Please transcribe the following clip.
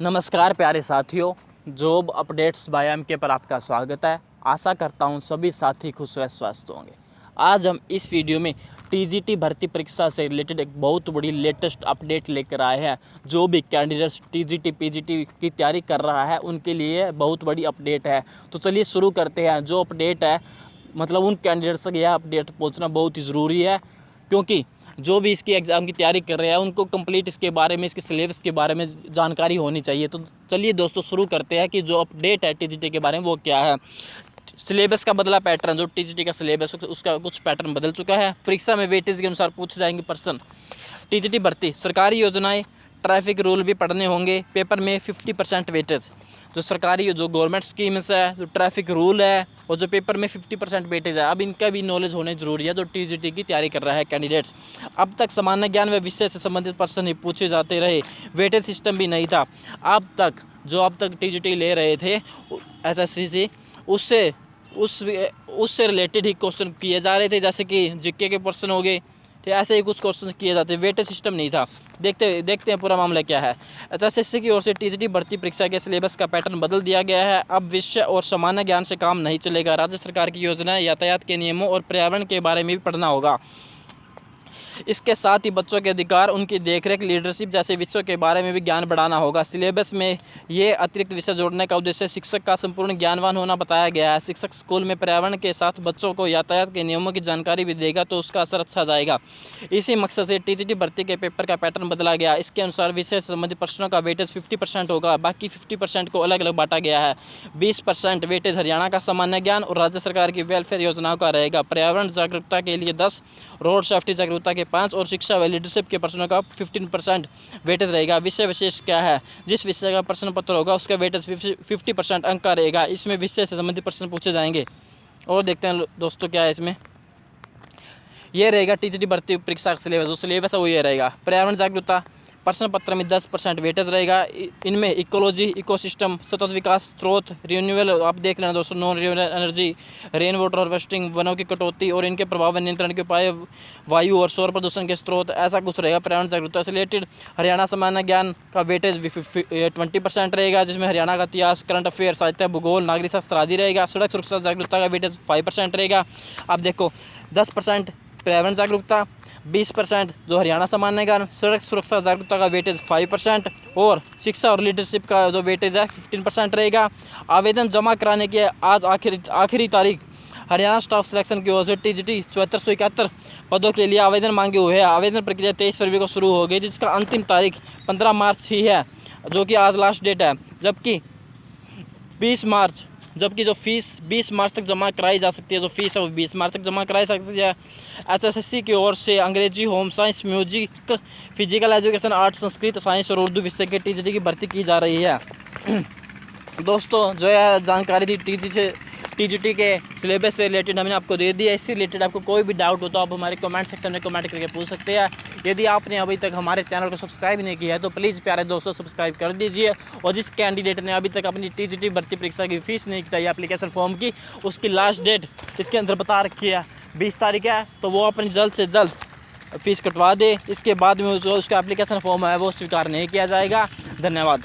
नमस्कार प्यारे साथियों, जॉब अपडेट्स बाय एमके पर आपका स्वागत है। आशा करता हूं सभी साथी खुश व स्वस्थ होंगे। आज हम इस वीडियो में टीजीटी भर्ती परीक्षा से रिलेटेड एक बहुत बड़ी लेटेस्ट अपडेट लेकर आए हैं। जो भी कैंडिडेट्स टीजीटी पीजीटी की तैयारी कर रहा है उनके लिए बहुत बड़ी अपडेट है। तो चलिए शुरू करते हैं। जो अपडेट है मतलब उन कैंडिडेट्स तक यह अपडेट पहुँचना बहुत ही ज़रूरी है, क्योंकि जो भी इसकी एग्ज़ाम की तैयारी कर रहे हैं उनको कंप्लीट इसके बारे में, इसके सिलेबस के बारे में जानकारी होनी चाहिए। तो चलिए दोस्तों शुरू करते हैं कि जो अपडेट है टीजीटी के बारे में वो क्या है। सिलेबस का बदला पैटर्न, जो टीजीटी का सिलेबस उसका कुछ पैटर्न बदल चुका है। परीक्षा में वेटेज के अनुसार पूछे जाएंगे प्रश्न। टीजीटी भर्ती, सरकारी योजनाएं, ट्रैफिक रूल भी पढ़ने होंगे। पेपर में 50% वेटेज, जो सरकारी जो गवर्नमेंट स्कीम्स है, जो ट्रैफिक रूल है और जो पेपर में 50% वेटेज है, अब इनका भी नॉलेज होने ज़रूरी है जो टीजीटी की तैयारी कर रहा है कैंडिडेट्स। अब तक सामान्य ज्ञान व विषय से संबंधित प्रश्न ही पूछे जाते रहे, वेटेज सिस्टम भी नहीं था। अब तक टीजीटी ले रहे थे एसएससी से, उससे रिलेटेड ही क्वेश्चन किए जा रहे थे, जैसे कि जीके के प्रश्न हो गए, तो ऐसे ही कुछ क्वेश्चन किए जाते। वेटेज सिस्टम नहीं था। देखते हैं पूरा मामला क्या है। एसएससी की ओर से टीजीटी भर्ती परीक्षा के सिलेबस का पैटर्न बदल दिया गया है। अब विषय और सामान्य ज्ञान से काम नहीं चलेगा। राज्य सरकार की योजनाएं, यातायात के नियमों और पर्यावरण के बारे में भी पढ़ना होगा। इसके साथ ही बच्चों के अधिकार, उनकी देखरेख, लीडरशिप जैसे विषयों के बारे में भी ज्ञान बढ़ाना होगा। सिलेबस में ये अतिरिक्त विषय जोड़ने का उद्देश्य शिक्षक का संपूर्ण ज्ञानवान होना बताया गया है। शिक्षक स्कूल में पर्यावरण के साथ बच्चों को यातायात के नियमों की जानकारी भी देगा तो उसका असर अच्छा जाएगा। इसी मकसद से टीजीटी भर्ती के पेपर का पैटर्न बदला गया। इसके अनुसार विषय से संबंधित प्रश्नों का वेटेज 50% होगा, बाकी 50% को अलग अलग बांटा गया है। 20% वेटेज हरियाणा का सामान्य ज्ञान और राज्य सरकार की वेलफेयर योजनाओं का रहेगा। पर्यावरण जागरूकता के लिए 10, रोड सेफ्टी जागरूकता के 5 और शिक्षा व लीडरशिप के प्रश्नों का 15% वेटेज रहेगा। विषय विशेष क्या है, जिस विषय का प्रश्न पत्र होगा उसका वेटेज 50% अंक का रहेगा। इसमें विषय से संबंधित प्रश्न पूछे जाएंगे। और देखते हैं दोस्तों क्या है इसमें। ये रहेगा टीजीटी भर्ती परीक्षा का सिलेबस, जो सिलेबस है वो ये रहेगा। पर्यावरण जागरूकता प्रश्न पत्र में 10% वेटेज रहेगा। इनमें इकोलॉजी, इकोसिस्टम, सतत विकास, स्रोत, रिन्यूएबल, आप देख लेना दोस्तों, non renewable energy, rain water harvesting, वनों की कटौती और इनके प्रभाव व नियंत्रण के उपाय, वायु और सौर प्रदूषण के स्रोत, ऐसा कुछ रहेगा। पर्यावरण जागरूकता से रिलेटेड हरियाणा सामान्य ज्ञान का वेटेज 20% रहेगा, जिसमें हरियाणा का इतिहास, करंट अफेयर, साहित्य, भूगोल, नागरिक शास्त्र आदि रहेगा। सड़क सुरक्षा जागरूकता का वेटेज 5% रहेगा। आप देखो 10% पर्यावरण जागरूकता, 20% जो हरियाणा सामान्य ज्ञान, सड़क सुरक्षा जागरूकता का वेटेज 5% और शिक्षा और लीडरशिप का जो वेटेज है 15% रहेगा। आवेदन जमा कराने की आज आखिरी तारीख। हरियाणा स्टाफ सिलेक्शन की ओर से टीजीटी 7471 पदों के लिए आवेदन मांगे हुए हैं। आवेदन प्रक्रिया 23 फरवरी को शुरू हो गई, जिसका अंतिम तारीख 15 मार्च ही है, जो कि आज लास्ट डेट है। जबकि जो फीस 20 मार्च तक जमा कराई जा सकती है, जो फीस है वो 20 मार्च तक जमा कराई सकती है। एसएससी की ओर से अंग्रेजी, home science, music, physical education, arts, Sanskrit, science और उर्दू विषय के टीजीटी की भर्ती की जा रही है। दोस्तों जो है जानकारी थी टीजीटी के सिलेबस से रिलेटेड हमने आपको दे दी है। इससे रिलेटेड आपको कोई भी डाउट हो तो आप हमारे कमेंट सेक्शन में कमेंट करके पूछ सकते हैं। यदि आपने अभी तक हमारे चैनल को सब्सक्राइब नहीं किया है तो प्लीज़ प्यारे दोस्तों सब्सक्राइब कर दीजिए। और जिस कैंडिडेट ने अभी तक अपनी टीजीटी भर्ती परीक्षा की फ़ीस नहीं कटाई एप्लीकेशन फॉर्म की, उसकी लास्ट डेट इसके अंदर बता रखी है 20 तारीख है, तो वो अपनी जल्द से जल्द फ़ीस कटवा दे। इसके बाद में जो उसका एप्लीकेशन फॉर्म है वो स्वीकार नहीं किया जाएगा। धन्यवाद।